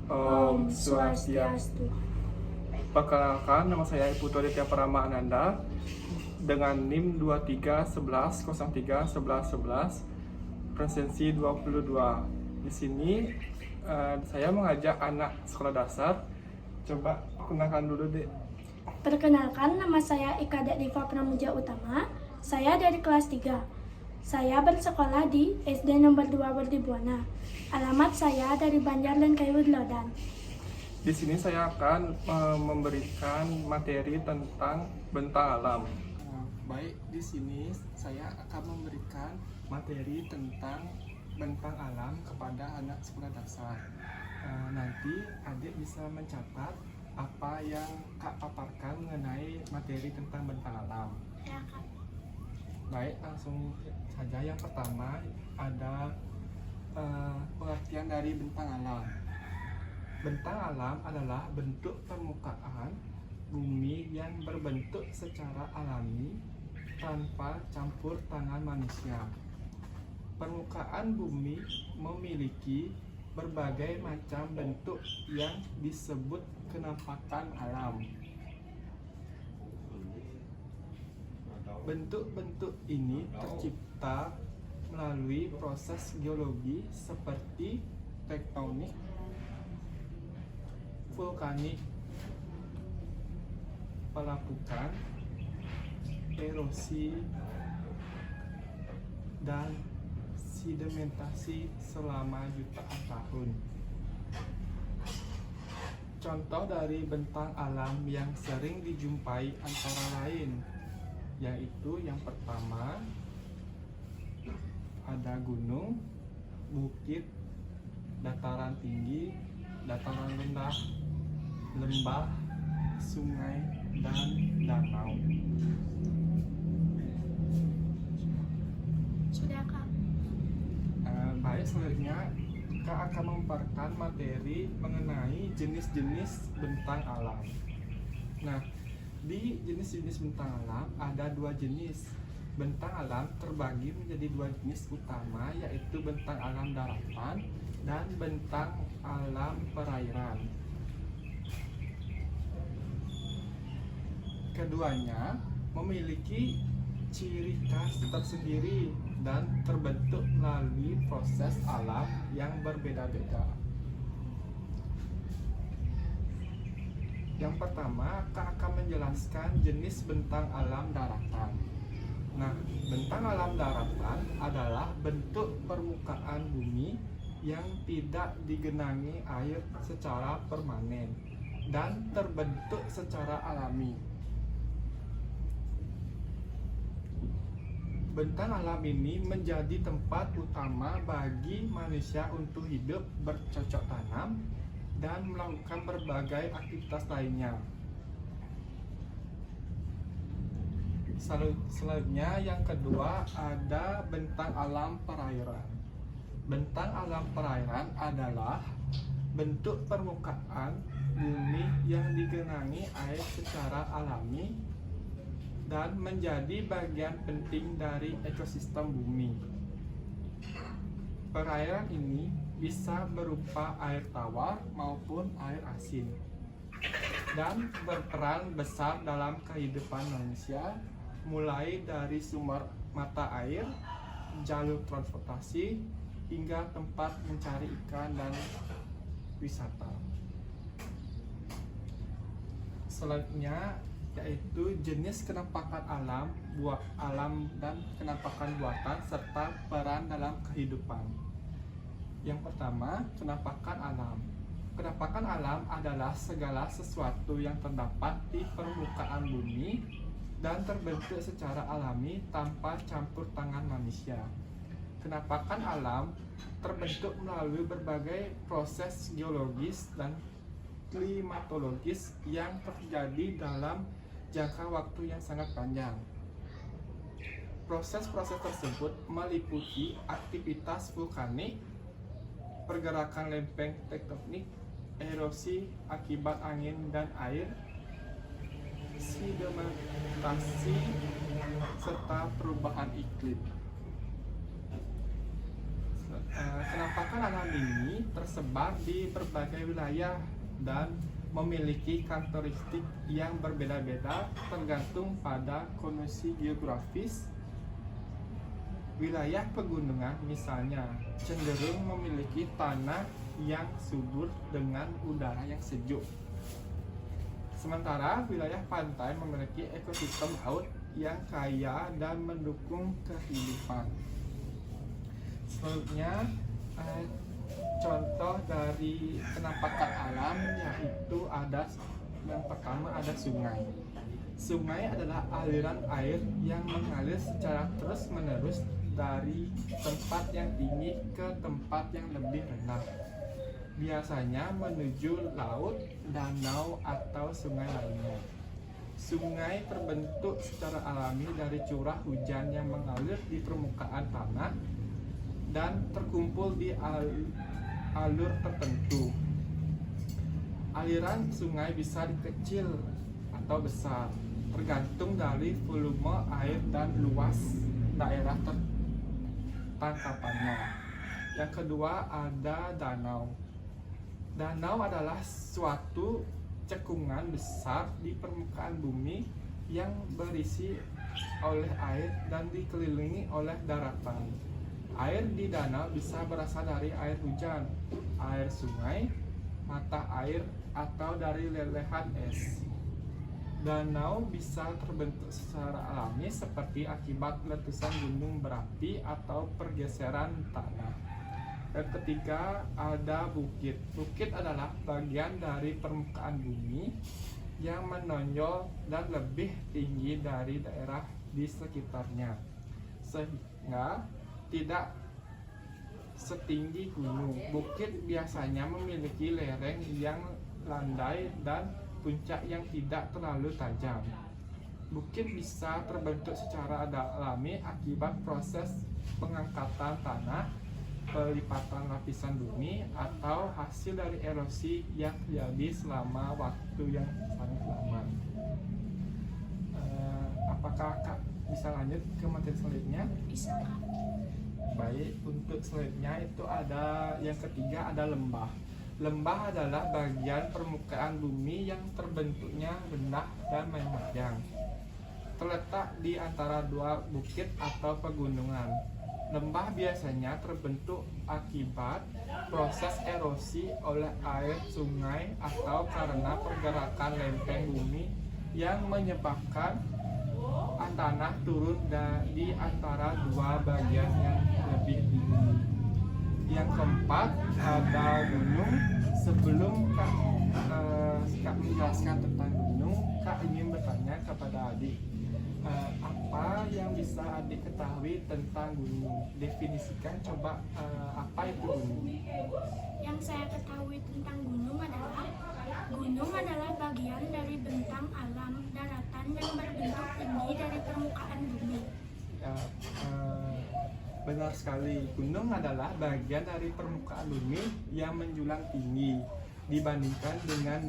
Om Swastiastu. Perkenalkan, nama saya Putu Aditya Parama Ananda dengan NIM 2311031111 presensi 22. Di sini saya mengajak anak sekolah dasar. Coba kenalkan dulu, Dek. Perkenalkan, nama saya Ika Dekriva Pramuja Utama. Saya dari kelas 3. Saya bersekolah di SD nomor 2 Berdibuana. Alamat saya dari Banjar dan Kayu Lodan. Di sini saya akan memberikan materi tentang bentang alam. Baik, di sini saya akan memberikan materi tentang bentang alam kepada anak sekolah dasar. Nanti adik bisa mencatat apa yang Kak paparkan mengenai materi tentang bentang alam. Ya, Kak. Baik, langsung saja. Yang pertama ada pengertian dari bentang alam. Bentang alam adalah bentuk permukaan bumi yang berbentuk secara alami tanpa campur tangan manusia. Permukaan bumi memiliki berbagai macam bentuk yang disebut kenampakan alam. Bentuk-bentuk ini tercipta melalui proses geologi seperti tektonik, vulkanik, pelapukan, erosi, dan sedimentasi selama jutaan tahun. Contoh dari bentang alam yang sering dijumpai antara lain yaitu yang pertama ada gunung, bukit, dataran tinggi, dataran rendah, lembah, sungai, dan danau. Sudah, Kak. Baik, selanjutnya Kak akan memaparkan materi mengenai jenis-jenis bentang alam. Nah, di jenis-jenis bentang alam ada dua jenis. Bentang alam terbagi menjadi dua jenis utama, yaitu bentang alam daratan dan bentang alam perairan. Keduanya memiliki ciri khas tersendiri dan terbentuk melalui proses alam yang berbeda-beda. Yang pertama, Kak akan menjelaskan jenis bentang alam daratan. Nah, bentang alam daratan adalah bentuk permukaan bumi yang tidak digenangi air secara permanen dan terbentuk secara alami. Bentang alam ini menjadi tempat utama bagi manusia untuk hidup, bercocok tanam, dan melakukan berbagai aktivitas lainnya. Selanjutnya yang kedua ada bentang alam perairan. Bentang alam perairan adalah bentuk permukaan bumi yang digenangi air secara alami dan menjadi bagian penting dari ekosistem bumi. Perairan ini bisa berupa air tawar maupun air asin dan berperan besar dalam kehidupan manusia, mulai dari sumber mata air, jalur transportasi, hingga tempat mencari ikan dan wisata. Selanjutnya yaitu jenis kenampakan alam, buah alam dan kenampakan buatan serta peran dalam kehidupan. Yang pertama, kenampakan alam. Kenampakan alam adalah segala sesuatu yang terdapat di permukaan bumi dan terbentuk secara alami tanpa campur tangan manusia. Kenampakan alam terbentuk melalui berbagai proses geologis dan klimatologis yang terjadi dalam jangka waktu yang sangat panjang. Proses-proses tersebut meliputi aktivitas vulkanik, pergerakan lempeng tektonik, erosi akibat angin dan air, sedimentasi, serta perubahan iklim. Kenampakan alam ini tersebar di berbagai wilayah dan memiliki karakteristik yang berbeda-beda tergantung pada kondisi geografis. Wilayah pegunungan misalnya cenderung memiliki tanah yang subur dengan udara yang sejuk. Sementara wilayah pantai memiliki ekosistem laut yang kaya dan mendukung kehidupan. Selanjutnya, contoh dari penampakan alam yaitu yang pertama ada sungai. Sungai adalah aliran air yang mengalir secara terus-menerus dari tempat yang tinggi ke tempat yang lebih rendah. Biasanya menuju laut, danau, atau sungai lainnya. Sungai terbentuk secara alami dari curah hujan yang mengalir di permukaan tanah dan terkumpul di alur tertentu. Aliran sungai bisa kecil atau besar, tergantung dari volume air dan luas daerah tangkapannya. Yang kedua ada danau. Danau adalah suatu cekungan besar di permukaan bumi yang berisi oleh air dan dikelilingi oleh daratan. Air di danau bisa berasal dari air hujan, air sungai, mata air, atau dari lelehan es. Danau bisa terbentuk secara alami seperti akibat letusan gunung berapi atau pergeseran tanah. Yang ketiga ada bukit. Bukit adalah bagian dari permukaan bumi yang menonjol dan lebih tinggi dari daerah di sekitarnya, sehingga tidak setinggi gunung. Bukit biasanya memiliki lereng yang landai dan puncak yang tidak terlalu tajam. Bukit bisa terbentuk secara alami akibat proses pengangkatan tanah, pelipatan lapisan bumi, atau hasil dari erosi yang terjadi selama waktu yang sangat lama. Apakah Kak bisa lanjut ke materi selanjutnya? Bisa, Kak. Baik, untuk selanjutnya itu ada yang ketiga ada lembah. Lembah adalah bagian permukaan bumi yang terbentuknya rendah dan memanjang, terletak di antara dua bukit atau pegunungan. Lembah biasanya terbentuk akibat proses erosi oleh air sungai atau karena pergerakan lempeng bumi yang menyebabkan tanah turun di antara dua bagian yang lebih tinggi. Yang keempat ada gunung. Sebelum Kak menjelaskan tentang gunung, Kak ingin bertanya kepada adik, apa yang bisa adik ketahui tentang gunung? Definisikan coba apa itu gunung? Yang saya ketahui tentang gunung adalah bagian dari bentang alam daratan yang berbentuk tinggi dari permukaan bumi. Benar sekali, gunung adalah bagian dari permukaan bumi yang menjulang tinggi dibandingkan dengan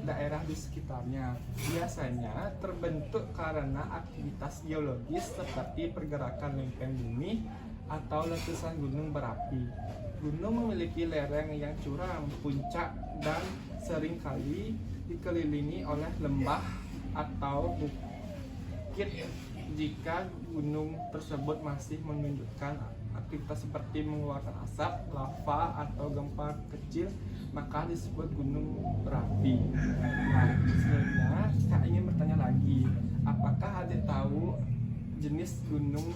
daerah di sekitarnya. Biasanya terbentuk karena aktivitas geologis seperti pergerakan lempeng bumi atau letusan gunung berapi. Gunung memiliki lereng yang curam, puncak, dan seringkali dikelilingi oleh lembah atau bukit. Jika gunung tersebut masih menunjukkan aktivitas seperti mengeluarkan asap, lava, atau gempa kecil, maka disebut gunung berapi. Nah, selanjutnya Kak ingin bertanya lagi, apakah adik tahu jenis gunung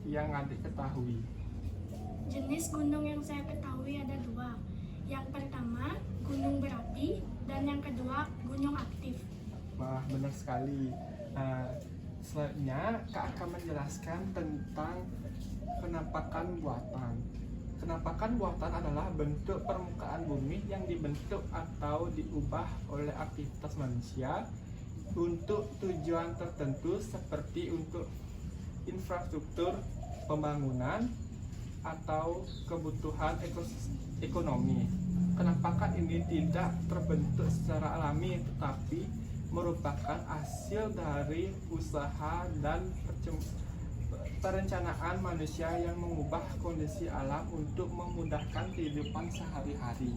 yang adik ketahui? Jenis gunung yang saya ketahui ada dua. Yang pertama, gunung berapi, dan yang kedua, gunung aktif. Wah, benar sekali. Selanjutnya, Kak akan menjelaskan tentang penampakan buatan. Penampakan buatan adalah bentuk permukaan bumi yang dibentuk atau diubah oleh aktivitas manusia untuk tujuan tertentu seperti untuk infrastruktur pembangunan atau kebutuhan ekonomi. Penampakan ini tidak terbentuk secara alami tetapi merupakan hasil dari usaha dan perencanaan manusia yang mengubah kondisi alam untuk memudahkan kehidupan sehari-hari.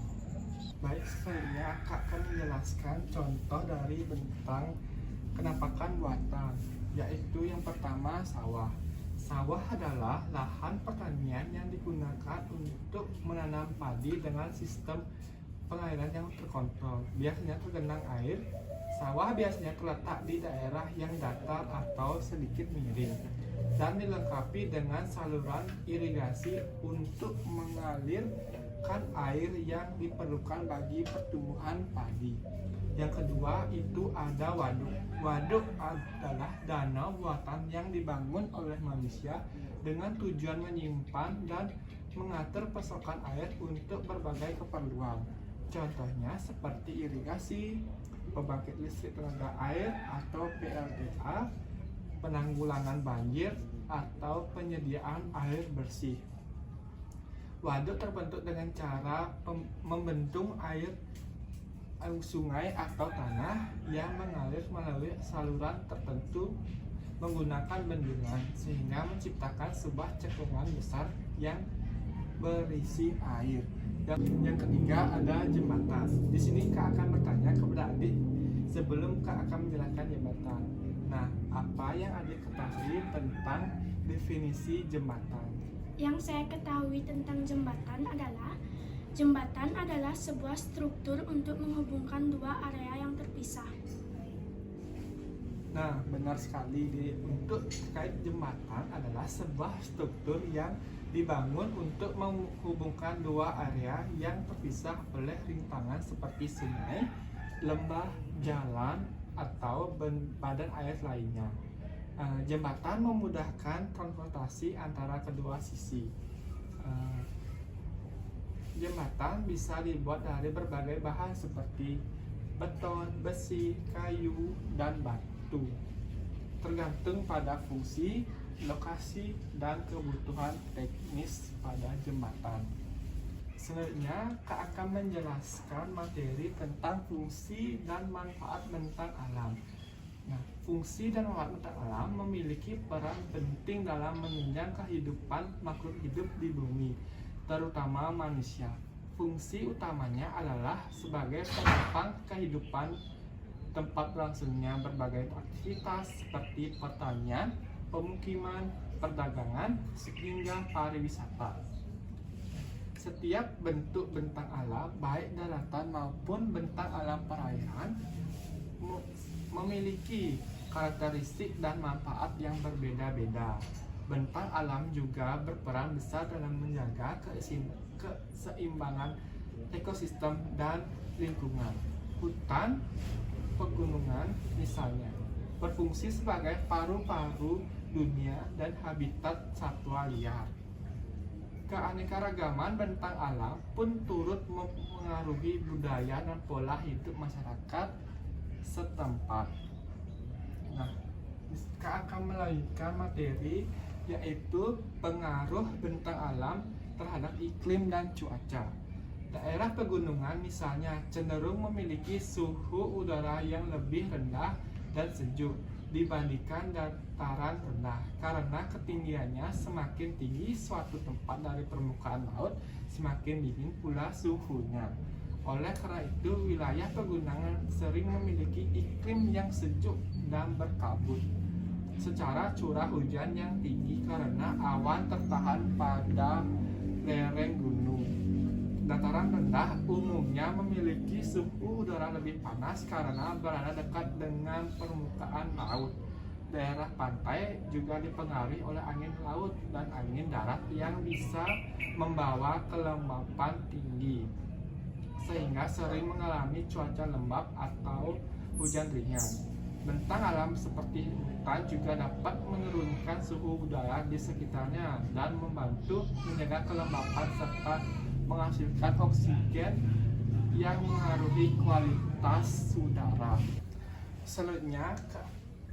Baik, selanjutnya Kak akan menjelaskan contoh dari bentang kenampakan buatan, yaitu yang pertama sawah. Sawah adalah lahan pertanian yang digunakan untuk menanam padi dengan sistem pengairan yang terkontrol. Biasanya tergenang air. Sawah biasanya terletak di daerah yang datar atau sedikit miring dan dilengkapi dengan saluran irigasi untuk mengalirkan air yang diperlukan bagi pertumbuhan padi. Yang kedua itu ada waduk. Waduk adalah danau buatan yang dibangun oleh manusia dengan tujuan menyimpan dan mengatur pasokan air untuk berbagai keperluan. Contohnya seperti irigasi, pembangkit listrik tenaga air atau PLTA, penanggulangan banjir, atau penyediaan air bersih. Waduk terbentuk dengan cara membendung air sungai atau tanah yang mengalir melalui saluran tertentu menggunakan bendungan sehingga menciptakan sebuah cekungan besar yang berisi air. Yang ketiga ada jembatan. Di sini Kak akan bertanya kepada adik sebelum Kak akan menjelaskan jembatan. Nah, apa yang adik ketahui tentang definisi jembatan? Yang saya ketahui tentang jembatan adalah sebuah struktur untuk menghubungkan dua area yang terpisah. Nah, benar sekali. Untuk terkait jembatan adalah sebuah struktur yang dibangun untuk menghubungkan dua area yang terpisah oleh rintangan seperti sungai, lembah, jalan, atau badan air lainnya. Jembatan memudahkan transportasi antara kedua sisi. Jembatan bisa dibuat dari berbagai bahan seperti beton, besi, kayu, dan batu, tergantung pada fungsi, lokasi, dan kebutuhan teknis pada jembatan. Selanjutnya, Kak akan menjelaskan materi tentang fungsi dan manfaat bentang alam. Nah, fungsi dan manfaat bentang alam memiliki peran penting dalam menunjang kehidupan makhluk hidup di bumi, terutama manusia. Fungsi utamanya adalah sebagai penopang kehidupan tempat berlangsungnya berbagai aktivitas seperti pertanian, pemukiman, perdagangan, hingga pariwisata. Setiap bentuk bentang alam, baik daratan maupun bentang alam perairan, memiliki karakteristik dan manfaat yang berbeda-beda. Bentang alam juga berperan besar dalam menjaga keseimbangan ekosistem dan lingkungan. Hutan, pegunungan misalnya, berfungsi sebagai paru-paru dunia dan habitat satwa liar. Keanekaragaman bentang alam pun turut mempengaruhi budaya dan pola hidup masyarakat setempat. Nah, Kak akan melanjutkan materi yaitu pengaruh bentang alam terhadap iklim dan cuaca. Daerah pegunungan misalnya cenderung memiliki suhu udara yang lebih rendah dan sejuk dibandingkan dataran rendah karena ketinggiannya semakin tinggi suatu tempat dari permukaan laut, semakin dingin pula suhunya. Oleh karena itu, wilayah pegunungan sering memiliki iklim yang sejuk dan berkabut. Secara curah hujan yang tinggi karena awan tertahan pada lereng gunung. Dataran rendah umumnya memiliki suhu udara lebih panas karena berada dekat dengan permukaan laut. Daerah pantai juga dipengaruhi oleh angin laut dan angin darat yang bisa membawa kelembapan tinggi, sehingga sering mengalami cuaca lembab atau hujan ringan. Bentang alam seperti hutan juga dapat menurunkan suhu udara di sekitarnya dan membantu menjaga kelembapan serta menghasilkan oksigen yang mengaruhi kualitas udara. Selanjutnya,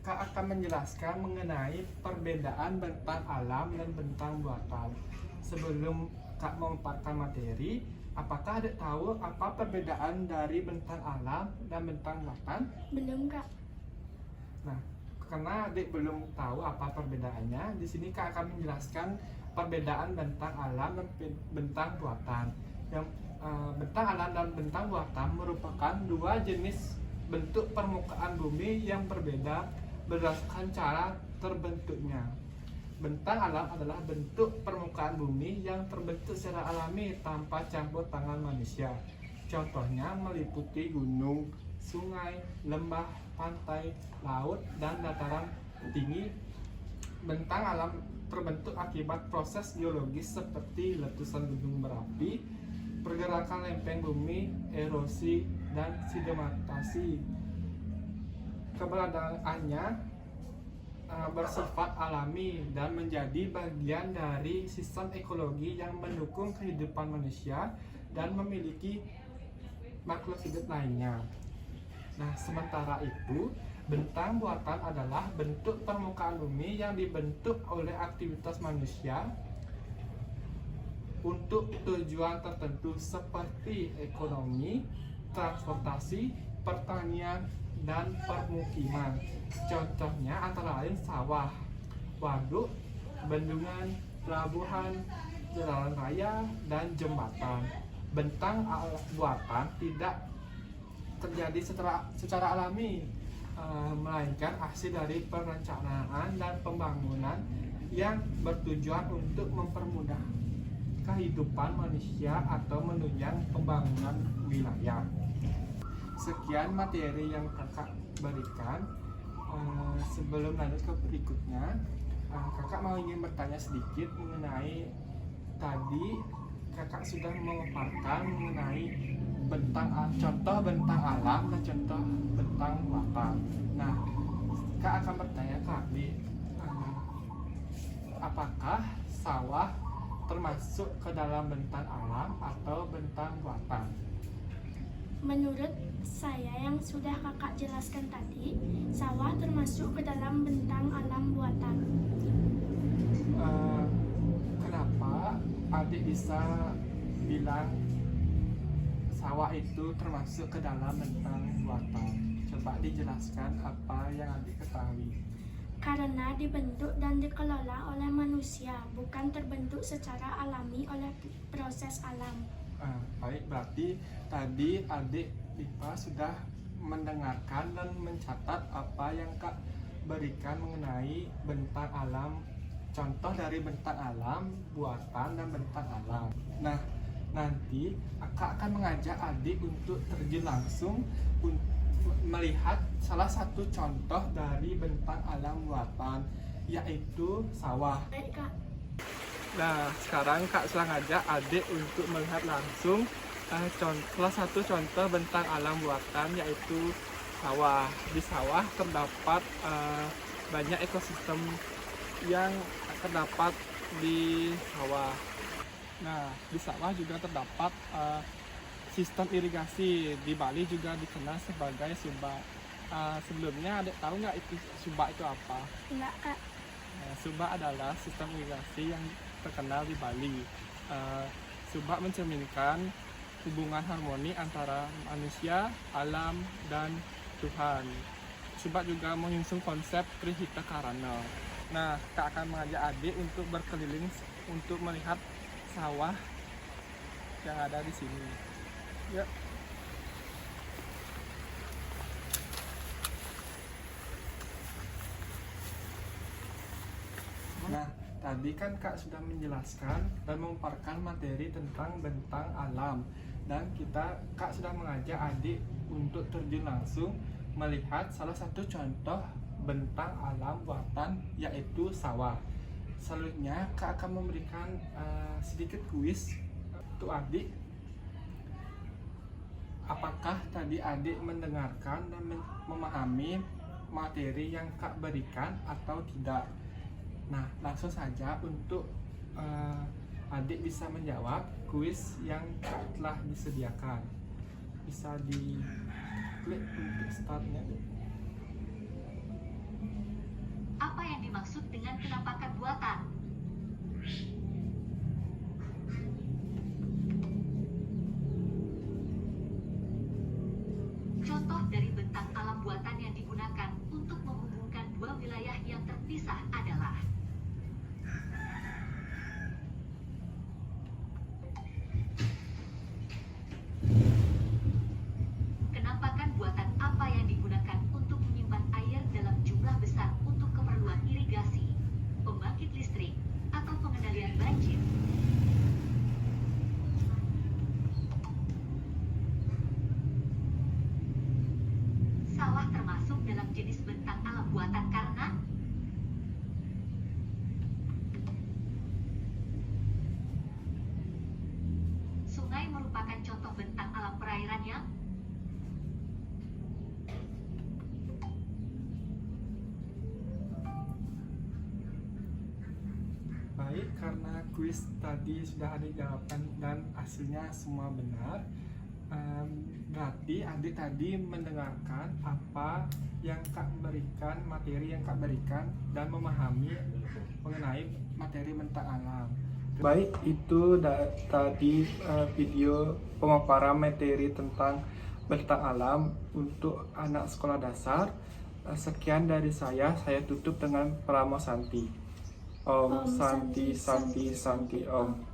Kak akan menjelaskan mengenai perbedaan bentang alam dan bentang buatan. Sebelum Kak memaparkan materi, apakah Adik tahu apa perbedaan dari bentang alam dan bentang buatan? Belum, Kak. Nah, karena adik belum tahu apa perbedaannya, di sini Kak akan menjelaskan perbedaan bentang alam dan bentang buatan. Yang bentang alam dan bentang buatan merupakan dua jenis bentuk permukaan bumi yang berbeda berdasarkan cara terbentuknya. Bentang alam adalah bentuk permukaan bumi yang terbentuk secara alami tanpa campur tangan manusia. Contohnya meliputi gunung, sungai, lembah, pantai, laut, dan dataran tinggi. Bentang alam terbentuk akibat proses geologis seperti letusan gunung berapi, pergerakan lempeng bumi, erosi, dan sedimentasi. Keberadaannya bersifat alami dan menjadi bagian dari sistem ekologi yang mendukung kehidupan manusia dan memiliki makhluk hidup lainnya. Nah, sementara itu, bentang buatan adalah bentuk permukaan bumi yang dibentuk oleh aktivitas manusia untuk tujuan tertentu seperti ekonomi, transportasi, pertanian, dan permukiman. Contohnya antara lain sawah, waduk, bendungan, pelabuhan, jalan raya, dan jembatan. Bentang buatan tidak terjadi secara alami, melainkan hasil dari perencanaan dan pembangunan yang bertujuan untuk mempermudah kehidupan manusia atau menunjang pembangunan wilayah. Sekian materi yang kakak berikan. Sebelum lanjut ke berikutnya, kakak mau ingin bertanya sedikit mengenai tadi kakak sudah memaparkan mengenai contoh bentang alam dan contoh bentang buatan. Nah, kak akan bertanya ke adik, apakah sawah termasuk ke dalam bentang alam atau bentang buatan? Menurut saya yang sudah kakak jelaskan tadi, sawah termasuk ke dalam bentang alam buatan. Kenapa adik bisa bilang sawah itu termasuk ke dalam bentang buatan? Coba dijelaskan apa yang adik ketahui. Karena dibentuk dan dikelola oleh manusia, bukan terbentuk secara alami oleh proses alam. Baik, berarti tadi adik IPA sudah mendengarkan dan mencatat apa yang kak berikan mengenai bentang alam, contoh dari bentang alam, buatan, dan bentang alam. Nah, nanti kak akan mengajak adik untuk terjun langsung melihat salah satu contoh dari bentang alam buatan, yaitu sawah. Baik, Kak. Nah, sekarang Kak Selang ngajak adik untuk melihat langsung salah satu contoh bentang alam buatan, yaitu sawah. Di sawah terdapat banyak ekosistem yang terdapat di sawah. Nah, di sawah juga terdapat sistem irigasi. Di Bali juga dikenal sebagai subak. Sebelumnya adik tahu nggak itu subak itu apa? Enggak, Kak. Subak adalah sistem irigasi yang terkenal di Bali. Subak mencerminkan hubungan harmoni antara manusia, alam, dan Tuhan. Subak juga mengusung konsep Trihita Karana. Nah, Kak akan mengajak adik untuk berkeliling untuk melihat sawah yang ada di sini. Ya. Nah, tadi kan Kak sudah menjelaskan dan memaparkan materi tentang bentang alam, dan Kak sudah mengajak adik untuk terjun langsung melihat salah satu contoh bentang alam buatan, yaitu sawah. Selanjutnya Kak akan memberikan sedikit kuis untuk adik. Apakah tadi adik mendengarkan dan memahami materi yang Kak berikan atau tidak? Nah, langsung saja untuk adik bisa menjawab kuis yang telah disediakan. Bisa diklik untuk startnya. Apa yang dimaksud dengan penampakan buatan? Contoh dari bentang alam buatan yang digunakan untuk menghubungkan dua wilayah terpisah adalah kenampakan buatan apa yang digunakan untuk menyimpan air dalam jumlah besar untuk keperluan irigasi, pembangkit listrik, atau pengendalian banjir. Sawah termasuk dalam jenis bentang alam buatan karena sungai merupakan contoh bentang alam perairan yang Baik, karena kuis tadi sudah ada jawaban dan hasilnya semua benar, berarti adik tadi mendengarkan apa yang Kak berikan, materi yang Kak berikan, dan memahami mengenai materi bentang alam. Baik, itu tadi video pemaparan materi tentang bentang alam untuk anak sekolah dasar. Sekian dari saya tutup dengan Pramo Santi. Om Santi Santi Santi Om.